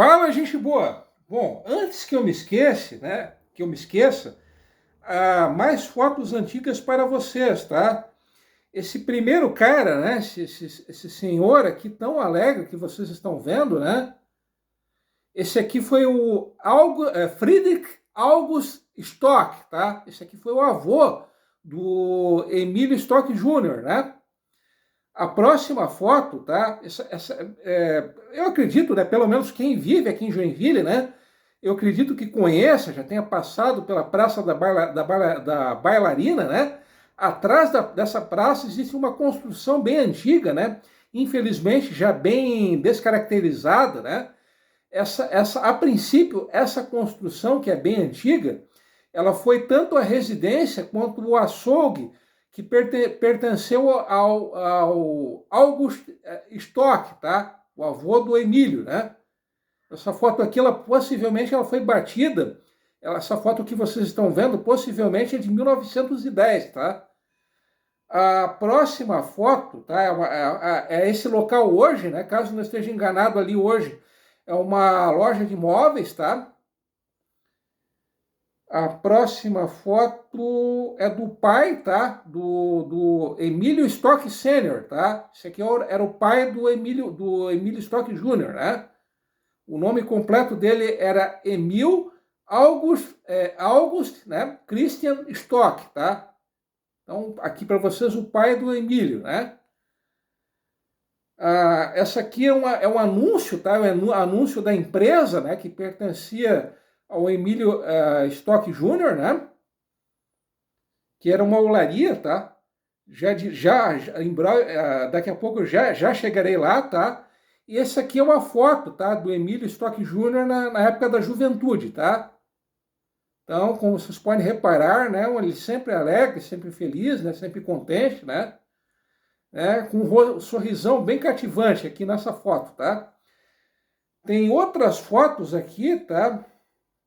Fala, gente boa! Bom, antes que eu me esqueça, mais fotos antigas para vocês, tá? Esse primeiro cara, né? Esse senhor aqui tão alegre que vocês estão vendo, né? Esse aqui foi o Friedrich August Stock, tá? Esse aqui foi o avô do Emílio Stock Jr., né? A próxima foto, tá? Eu acredito, né? Pelo menos quem vive aqui em Joinville, né? Eu acredito que conheça, já tenha passado pela Praça da Bailarina, né? Atrás dessa praça existe uma construção bem antiga, né? Infelizmente já bem descaracterizada, né? A princípio, essa construção que é bem antiga, ela foi tanto a residência quanto o açougue que pertenceu ao August Stock, tá? O avô do Emílio, né? Essa foto aqui, possivelmente ela foi batida, essa foto que vocês estão vendo, possivelmente é de 1910, tá? A próxima foto, tá? É esse local hoje, né? Caso não esteja enganado ali hoje, é uma loja de móveis, tá? A próxima foto é do pai, tá? Do Emílio Stock Sênior, tá? Esse aqui era o pai do Emílio Stock Jr., né? O nome completo dele era Emil August, né? Christian Stock, tá? Então, aqui para vocês o pai do Emílio, né? Essa aqui é um anúncio, tá? É um anúncio da empresa, né? Que pertencia ao Emílio Stock Jr., né? Que era uma olaria, tá? Daqui a pouco eu já chegarei lá, tá? E essa aqui é uma foto, tá? Do Emílio Stock Jr. na época da juventude, tá? Então, como vocês podem reparar, né? Ele sempre alegre, sempre feliz, né? Sempre contente, né? Com um sorrisão bem cativante aqui nessa foto, tá? Tem outras fotos aqui, tá?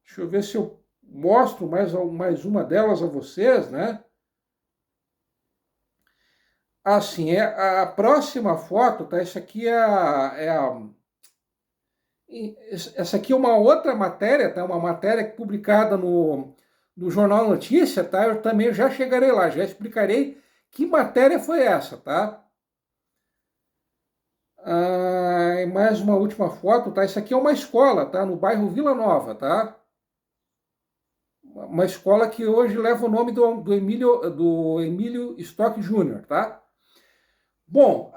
Deixa eu ver se eu mostro mais uma delas a vocês, né? Assim, a próxima foto, tá? Essa aqui essa aqui é uma outra matéria, tá? Uma matéria publicada no Jornal Notícia, tá? Eu também já chegarei lá, já explicarei que matéria foi essa, tá? E mais uma última foto, tá? Isso aqui é uma escola, tá? No bairro Vila Nova, tá? Uma escola que hoje leva o nome do Emílio Stock Jr., tá? Bom,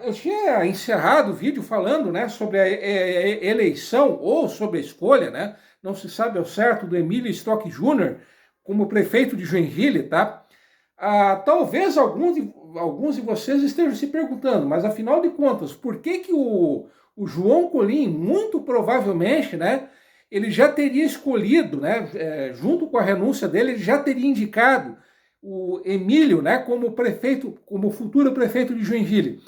eu tinha encerrado o vídeo falando, né, sobre a eleição ou sobre a escolha, né? Não se sabe ao certo do Emílio Stock Jr. como prefeito de Joinville, tá? Talvez alguns de vocês estejam se perguntando, mas afinal de contas, por que o João Colim, muito provavelmente, né, ele já teria escolhido, né, junto com a renúncia dele, ele já teria indicado o Emílio, né, como prefeito, como futuro prefeito de Joinville.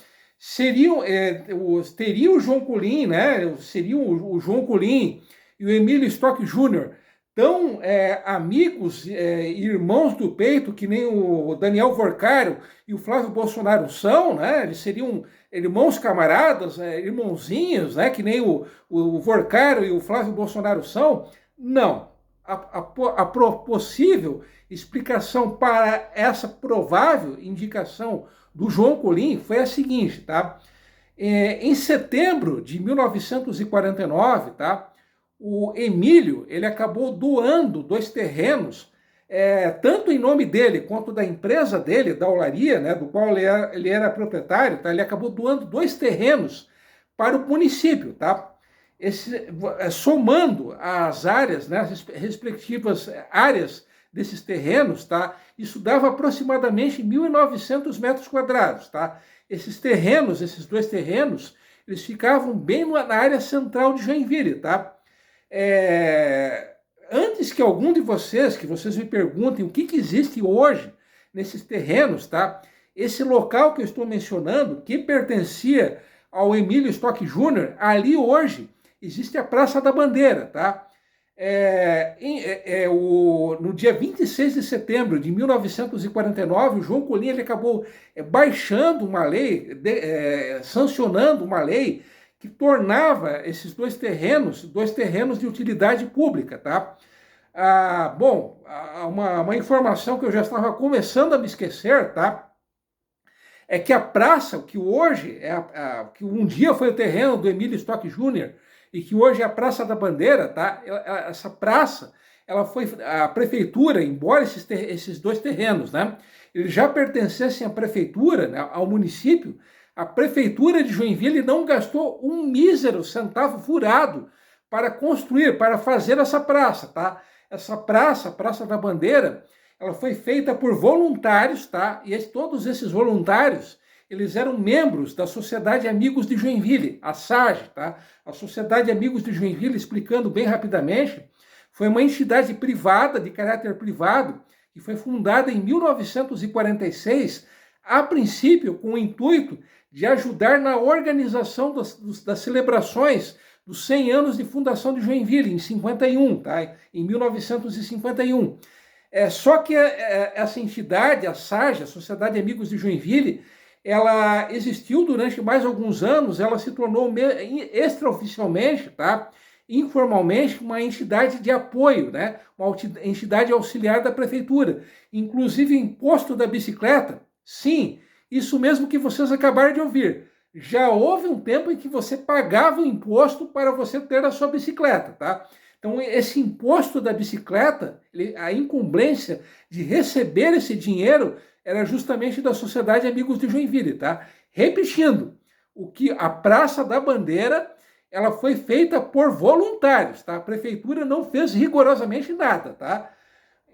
Teria o João Colim, né, seria o João Colim e o Emílio Stock Jr., tão amigos e irmãos do peito, que nem o Daniel Vorcário e o Flávio Bolsonaro são, né? Eles seriam irmãos camaradas, irmãozinhos, né? Que nem o Vorcário e o Flávio Bolsonaro são. Não. A possível explicação para essa provável indicação do João Colim foi a seguinte, tá? Em setembro de 1949, tá? O Emílio, ele acabou doando 2 terrenos, tanto em nome dele quanto da empresa dele, da olaria, né, do qual ele era proprietário, tá? Ele acabou doando 2 terrenos para o município, tá? Somando as áreas, né, as respectivas áreas desses terrenos, tá? Isso dava aproximadamente 1.900 metros quadrados, tá? Esses 2 terrenos, eles ficavam bem na área central de Joinville, tá? Antes que algum de vocês, que vocês me perguntem o que existe hoje nesses terrenos, tá? Esse local que eu estou mencionando, que pertencia ao Emílio Stock Jr., ali hoje existe a Praça da Bandeira, tá? No dia 26 de setembro de 1949, o João Colim ele acabou baixando uma lei, sancionando uma lei que tornava esses dois terrenos de utilidade pública, tá? Bom, uma informação que eu já estava começando a me esquecer, tá? É que a praça, que hoje que um dia foi o terreno do Emílio Stock Jr. e que hoje é a Praça da Bandeira, tá? Essa praça, ela foi a prefeitura, embora esses dois terrenos, né, eles já pertencessem à prefeitura, né, ao município, a prefeitura de Joinville não gastou um mísero centavo furado para construir, para fazer essa praça, tá? Essa praça, a Praça da Bandeira, ela foi feita por voluntários, tá? E todos esses voluntários, eles eram membros da Sociedade Amigos de Joinville, a SAGE, tá? A Sociedade Amigos de Joinville, explicando bem rapidamente, foi uma entidade privada, de caráter privado, que foi fundada em 1946, a princípio com o intuito de ajudar na organização das celebrações dos 100 anos de fundação de Joinville, em 51, tá? Em 1951. Só que essa entidade, a SAGE, a Sociedade Amigos de Joinville, ela existiu durante mais alguns anos, ela se tornou extraoficialmente, tá? Informalmente, uma entidade de apoio, né? Uma entidade auxiliar da prefeitura. Inclusive, imposto da bicicleta, sim, isso mesmo que vocês acabaram de ouvir. Já houve um tempo em que você pagava o imposto para você ter a sua bicicleta, tá? Então, esse imposto da bicicleta, a incumbência de receber esse dinheiro era justamente da Sociedade Amigos de Joinville, tá? Repetindo, a Praça da Bandeira, ela foi feita por voluntários, tá? A prefeitura não fez rigorosamente nada, tá?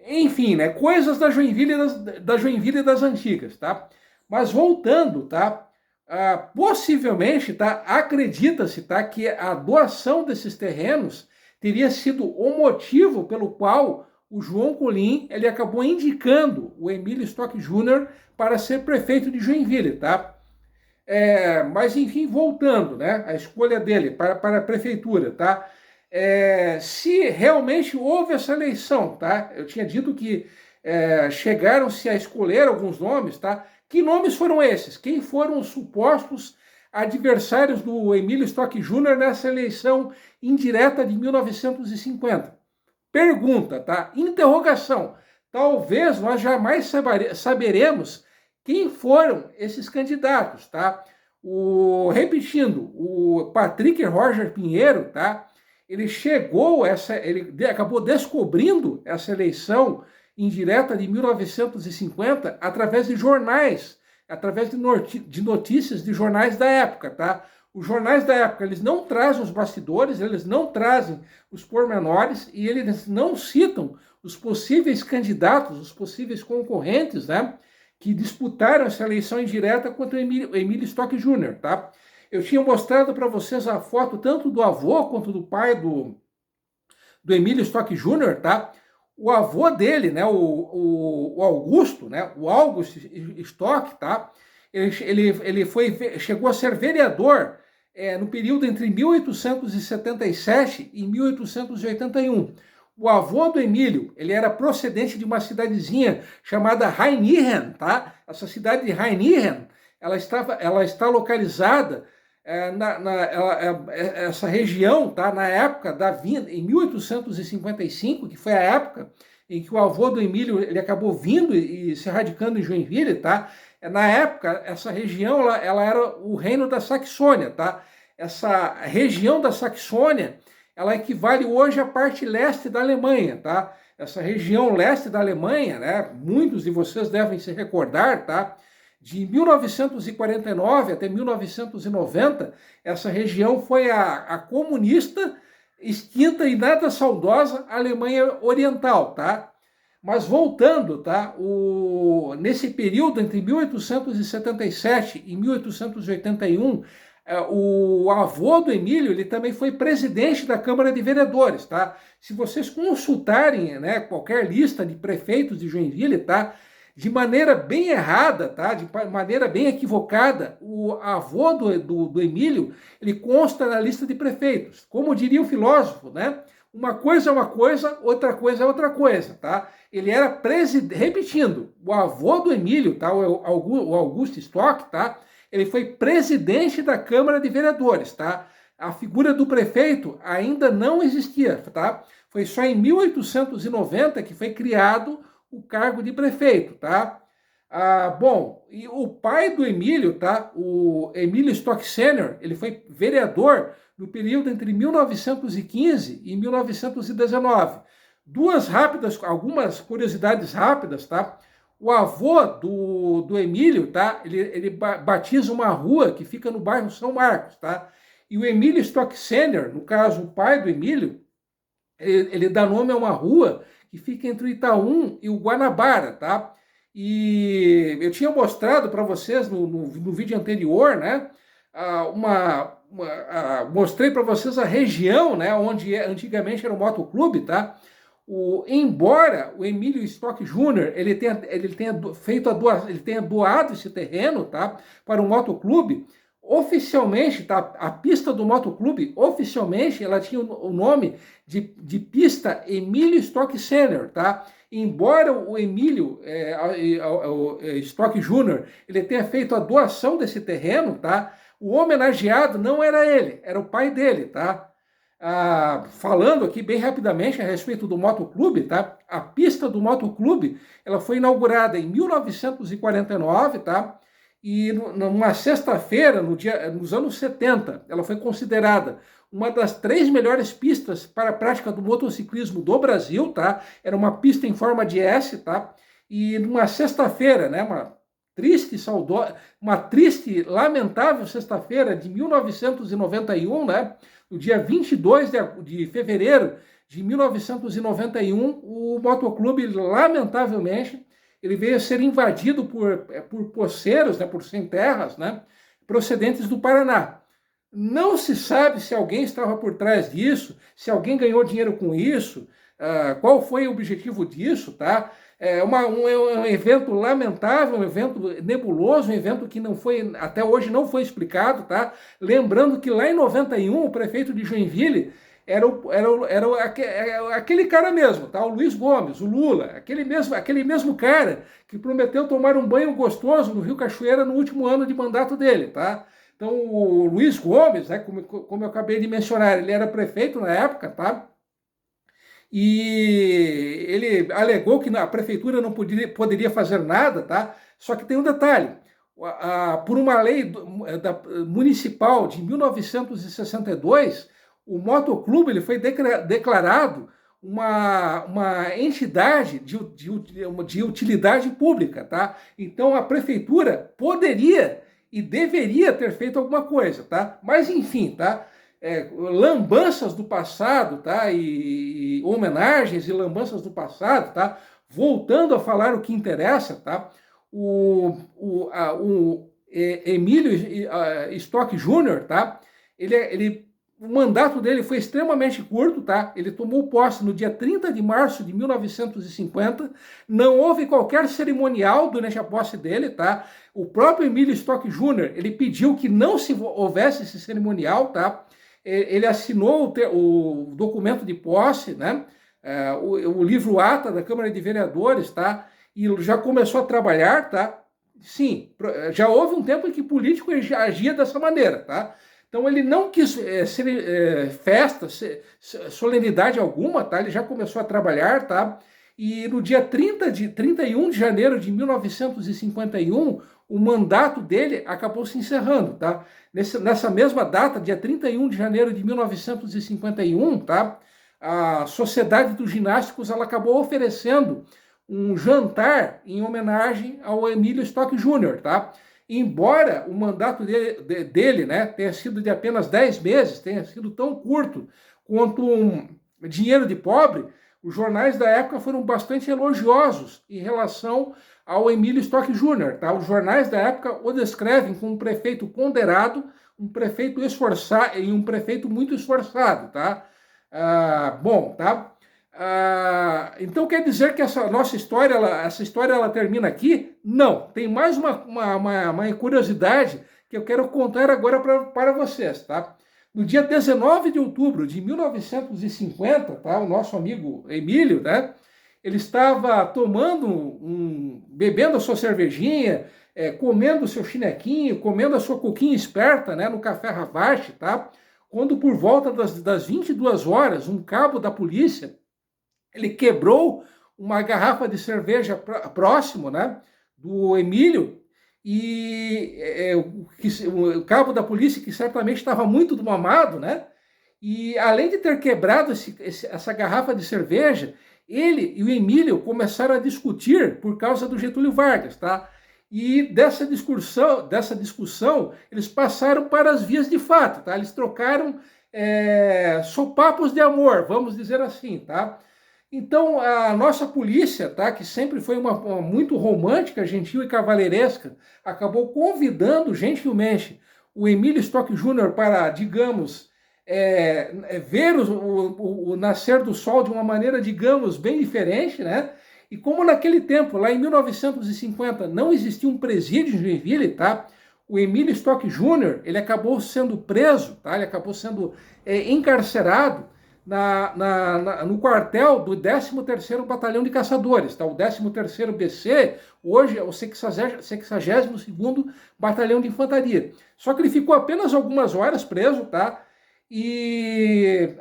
Enfim, né? Coisas da Joinville das antigas, tá? Mas voltando, tá? Possivelmente, tá? Acredita-se, tá? Que a doação desses terrenos teria sido o motivo pelo qual o João Colim ele acabou indicando o Emílio Stock Jr. para ser prefeito de Joinville, tá? Mas, enfim, voltando, né? A escolha dele para a prefeitura, tá? Se realmente houve essa eleição, tá? Eu tinha dito que chegaram-se a escolher alguns nomes, tá? Que nomes foram esses? Quem foram os supostos adversários do Emílio Stock Jr. nessa eleição indireta de 1950? Pergunta, tá? Interrogação. Talvez nós jamais saberemos quem foram esses candidatos, tá? Repetindo, o Patrick Roger Pinheiro, tá? Ele acabou descobrindo essa eleição indireta de 1950 através de jornais, através de notícias de jornais da época, tá? Os jornais da época, eles não trazem os bastidores, eles não trazem os pormenores e eles não citam os possíveis candidatos, os possíveis concorrentes, né? Que disputaram essa eleição indireta contra o Emílio Stock Jr., tá? Eu tinha mostrado para vocês a foto tanto do avô quanto do pai do Emílio Stock Jr., tá? O avô dele, né, o Augusto, né, o August Stock, tá? Ele chegou a ser vereador no período entre 1877 e 1881. O avô do Emílio, ele era procedente de uma cidadezinha chamada Rheinichen, tá? Essa cidade de Rheinichen, ela está localizada essa região, tá? Na época da vinda, em 1855, que foi a época em que o avô do Emílio ele acabou vindo e se radicando em Joinville, tá? Na época, essa região ela era o reino da Saxônia, tá? Essa região da Saxônia, ela equivale hoje à parte leste da Alemanha, tá? Essa região leste da Alemanha, né? Muitos de vocês devem se recordar, tá? De 1949 até 1990, essa região foi a comunista, extinta e nada saudosa Alemanha Oriental, tá? Mas voltando, tá? Nesse período entre 1877 e 1881, o avô do Emílio, ele também foi presidente da Câmara de Vereadores, tá? Se vocês consultarem, né, qualquer lista de prefeitos de Joinville, tá? De maneira bem errada, tá? De maneira bem equivocada, o avô do Emílio, ele consta na lista de prefeitos. Como diria o filósofo, né? Uma coisa é uma coisa, outra coisa é outra coisa, tá? Ele era presidente, repetindo, o avô do Emílio, tá? O Augusto Stock, tá? Ele foi presidente da Câmara de Vereadores, tá? a figura do prefeito ainda não existia, tá? Foi só em 1890 que foi criado o cargo de prefeito, tá? Bom, e o pai do Emílio, tá? O Emílio Stock Sênior, ele foi vereador no período entre 1915 e 1919. Algumas curiosidades rápidas, tá? O avô do Emílio, tá? Ele batiza uma rua que fica no bairro São Marcos, tá? E o Emílio Stock Sênior, no caso, o pai do Emílio, ele dá nome a uma rua que fica entre o Itaú e o Guanabara, tá? E eu tinha mostrado para vocês no vídeo anterior, né? Mostrei para vocês a região, né? Onde antigamente era o motoclube, tá? Embora o Emílio Stock Jr. ele tenha doado esse terreno, tá? Para o motoclube. Oficialmente, tá? A pista do motoclube, oficialmente, ela tinha o nome de pista Emílio Stock Sênior, tá? Embora o Emílio Stock Jr. ele tenha feito a doação desse terreno, tá? O homenageado não era ele, era o pai dele, tá? Falando aqui bem rapidamente a respeito do motoclube, tá? A pista do motoclube, ela foi inaugurada em 1949, tá? E numa sexta-feira, nos anos 70, ela foi considerada uma das 3 melhores pistas para a prática do motociclismo do Brasil, tá? Era uma pista em forma de S, tá? E numa sexta-feira, né? Uma triste, lamentável sexta-feira de 1991, né? No dia 22 de fevereiro de 1991, o motoclube, lamentavelmente, ele veio a ser invadido por poceiros, né, por sem-terras, né, procedentes do Paraná. Não se sabe se alguém estava por trás disso, se alguém ganhou dinheiro com isso, qual foi o objetivo disso, tá? Um evento lamentável, um evento nebuloso, um evento que até hoje não foi explicado, tá? Lembrando que lá em 91, o prefeito de Joinville era aquele cara mesmo, tá? O Luiz Gomes, o Lula, aquele mesmo cara que prometeu tomar um banho gostoso no Rio Cachoeira no último ano de mandato dele, tá? Então, o Luiz Gomes, né, como eu acabei de mencionar, ele era prefeito na época, tá? E ele alegou que a prefeitura não poderia fazer nada, tá? Só que tem um detalhe. Por uma lei municipal de 1962, o motoclube ele foi declarado uma entidade de utilidade pública, tá? Então a prefeitura poderia e deveria ter feito alguma coisa, tá? Mas enfim, tá? Lambanças do passado, tá? E homenagens e lambanças do passado, tá? Voltando a falar o que interessa, tá? O Emílio Stock Jr., tá? O mandato dele foi extremamente curto, tá? Ele tomou posse no dia 30 de março de 1950, não houve qualquer cerimonial durante a posse dele, tá? O próprio Emílio Stock Jr., ele pediu que não houvesse esse cerimonial, tá? Ele assinou o documento de posse, né? O livro ata da Câmara de Vereadores, tá? E já começou a trabalhar, tá? Sim, já houve um tempo em que político agia dessa maneira, tá? Então ele não quis festa, solenidade alguma, tá? Ele já começou a trabalhar, tá? E no dia 31 de janeiro de 1951, o mandato dele acabou se encerrando, tá? Nessa mesma data, dia 31 de janeiro de 1951, tá? A Sociedade dos Ginásticos ela acabou oferecendo um jantar em homenagem ao Emílio Stock Jr., tá? Embora o mandato dele, né, tenha sido de apenas 10 meses, tenha sido tão curto quanto um dinheiro de pobre, os jornais da época foram bastante elogiosos em relação ao Emílio Stock Jr., tá? Os jornais da época o descrevem como um prefeito ponderado, um prefeito esforçado e um prefeito muito esforçado, tá? Bom, tá? Então quer dizer que essa nossa história, essa história ela termina aqui? Não, tem mais uma curiosidade que eu quero contar agora para vocês, tá? No dia 19 de outubro de 1950, tá? O nosso amigo Emílio, né? Ele estava bebendo a sua cervejinha, comendo o seu chinequinho, comendo a sua coquinha esperta, né? No Café Ravache, tá? quando por volta das 22 horas, um cabo da polícia, ele quebrou uma garrafa de cerveja próximo, né, do Emílio, e o cabo da polícia, que certamente estava muito mamado, né, e além de ter quebrado essa garrafa de cerveja, ele e o Emílio começaram a discutir por causa do Getúlio Vargas, tá? E dessa discussão, eles passaram para as vias de fato, tá? Eles trocaram sopapos de amor, vamos dizer assim, tá? Então, a nossa polícia, tá, que sempre foi uma muito romântica, gentil e cavalheiresca, acabou convidando gentilmente o Emílio Stock Júnior para, digamos, ver o nascer do sol de uma maneira, digamos, bem diferente, né? E como naquele tempo, lá em 1950, não existia um presídio em Joinville, tá? O Emílio Stock Júnior, ele acabou sendo preso, tá? Ele acabou sendo encarcerado no quartel do 13º Batalhão de Caçadores, tá? O 13º BC, hoje é o 62º Batalhão de Infantaria. Só que ele ficou apenas algumas horas preso, tá? E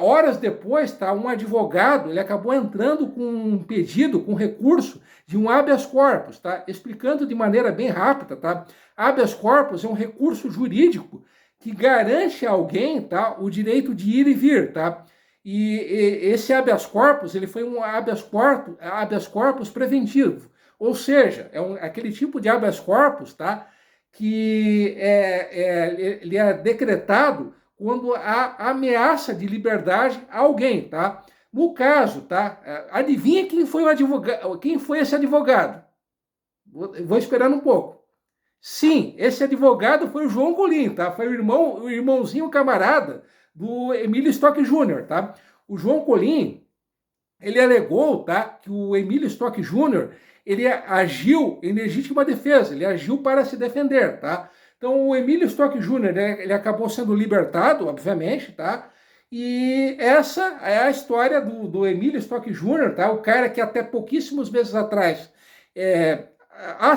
horas depois, tá, um advogado, ele acabou entrando com um pedido, com recurso de um habeas corpus, tá? Explicando de maneira bem rápida, tá? Habeas corpus é um recurso jurídico que garante a alguém, tá, o direito de ir e vir, tá? E esse habeas corpus, ele foi um habeas corpus preventivo, ou seja, aquele tipo de habeas corpus, tá, que ele é decretado quando há ameaça de liberdade a alguém, tá? No caso, tá? Adivinha quem foi o advogado? Quem foi esse advogado? Vou esperar um pouco. Sim, esse advogado foi o João Colim, tá? Foi o irmãozinho camarada do Emílio Stock Júnior, tá? O João Colim, ele alegou, tá, que o Emílio Stock Júnior, ele agiu em legítima defesa, ele agiu para se defender, tá? Então, o Emílio Stock Júnior, ele acabou sendo libertado, obviamente, tá? E essa é a história do Emílio Stock Júnior, tá? O cara que até pouquíssimos meses atrás...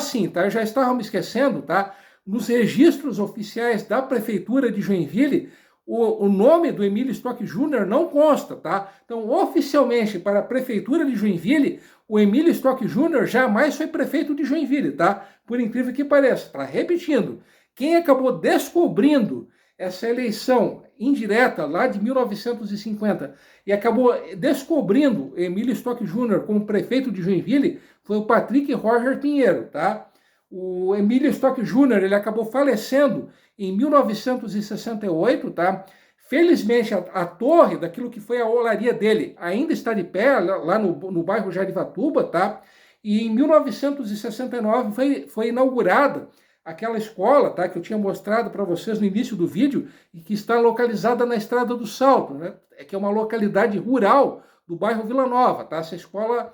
sim, tá? Eu já estava me esquecendo, tá? Nos registros oficiais da Prefeitura de Joinville, o nome do Emílio Stock Júnior não consta, tá? Então, oficialmente, para a Prefeitura de Joinville, o Emílio Stock Júnior jamais foi prefeito de Joinville, tá? Por incrível que pareça, tá? Repetindo, quem acabou descobrindo essa eleição indireta lá de 1950 e acabou descobrindo Emílio Stock Júnior como prefeito de Joinville foi o Patrick Roger Pinheiro, tá? O Emílio Stock Júnior, ele acabou falecendo em 1968, tá? Felizmente, a torre daquilo que foi a olaria dele ainda está de pé, lá no bairro Jarivatuba, tá? E em 1969 foi inaugurada aquela escola, tá, que eu tinha mostrado para vocês no início do vídeo e que está localizada na Estrada do Salto, né? Que é uma localidade rural do bairro Vila Nova, tá? Essa escola,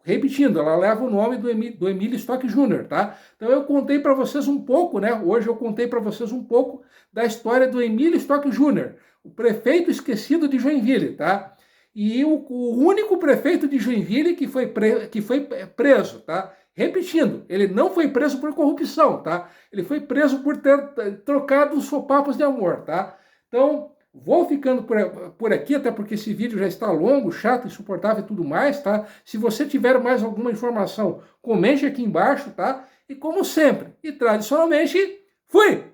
repetindo, ela leva o nome do Emílio Stock Júnior, tá? Então eu contei para vocês um pouco, né? Hoje eu contei para vocês um pouco da história do Emílio Stock Júnior, o prefeito esquecido de Joinville, tá? E o único prefeito de Joinville que foi preso, tá? Repetindo, ele não foi preso por corrupção, tá? Ele foi preso por ter trocado os sopapos de amor, tá? Então, vou ficando por aqui, até porque esse vídeo já está longo, chato, insuportável e tudo mais, tá? Se você tiver mais alguma informação, comente aqui embaixo, tá? E como sempre, e tradicionalmente, fui!